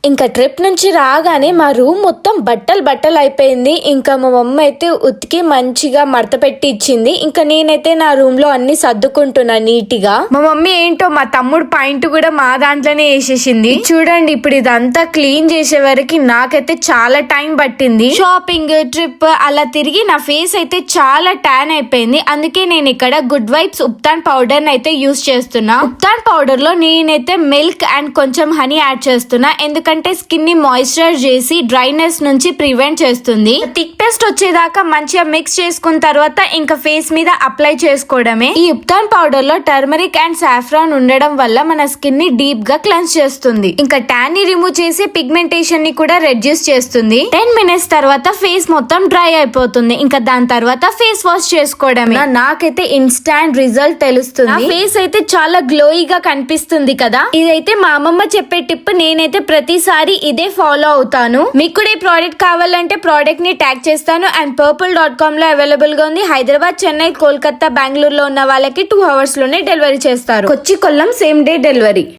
ఇంకా ట్రిప్ నుంచి రాగానే మా రూమ్ మొత్తం బట్టలు అయిపోయింది. ఇంకా మా మమ్మ అయితే ఉతికి మంచిగా మడత పెట్టి ఇచ్చింది. ఇంకా నేనైతే నా రూమ్ లో అన్ని సర్దుకుంటున్నా నీట్గా. మా మమ్మీ ఏంటో మా తమ్ముడు పాయింట్ కూడా మా దాంట్లోనే వేసేసింది. చూడండి ఇప్పుడు ఇదంతా క్లీన్ చేసే వరకు నాకైతే చాలా టైం పట్టింది. షాపింగ్ ట్రిప్ అలా తిరిగి నా ఫేస్ అయితే చాలా ట్యాన్ అయిపోయింది. అందుకే నేను ఇక్కడ గుడ్ వైబ్స్ ఉప్తాన్ పౌడర్ అయితే యూస్ చేస్తున్నా. ఉప్తాన్ పౌడర్ లో నేనైతే మిల్క్ అండ్ కొంచెం హనీ యాడ్ చేస్తున్నా. ఎందుకంటే స్కిన్ ని మాయిశ్చరైజ్ చేసి డ్రైనెస్ నుంచి ప్రివెంట్ చేస్తుంది. థిక్ పేస్ట్ వచ్చేదాకా మంచిగా మిక్స్ చేసుకున్న తర్వాత ఇంకా ఫేస్ మీద అప్లై చేసుకోవడమే. ఈ ఉప్తాన్ పౌడర్ లో టర్మరిక్ అండ్ సాఫ్రాన్ ఉండడం వల్ల మన స్కిన్ ని డీప్ గా క్లెన్స్ చేస్తుంది. ఇంకా ట్యాన్ ని రిమూవ్ చేసి పిగ్మెంటేషన్ ని కూడా రెడ్యూస్ చేస్తుంది. 10 మినిట్స్ తర్వాత ఫేస్ మొత్తం డ్రై అయిపోతుంది. ఇంకా దాని తర్వాత ఫేస్ వాష్ చేసుకోవడమే. నాకైతే ఇన్స్టాంట్ రిజల్ట్ తెలుస్తుంది. ఫేస్ అయితే చాలా గ్లోయిగా కనిపిస్తుంది కదా. ఇదైతే మా అమ్మమ్మ చెప్పే టిప్. నేనైతే ప్రతిసారి ఇదే ఫాలో అవుతాను. మీకు కూడా ఈ ప్రోడక్ట్ కావాలంటే ప్రోడక్ట్ ని ట్యాగ్ చేస్తాను. అండ్ purple.com లో అవైలబుల్ గా ఉంది. హైదరాబాద్, చెన్నై, కోల్కతా, బెంగళూరు లో ఉన్న వాళ్ళకి 2 hours లోనే డెలివరీ చేస్తారు. కొచ్చి, కొల్లం సేమ్ డే డెలివరీ.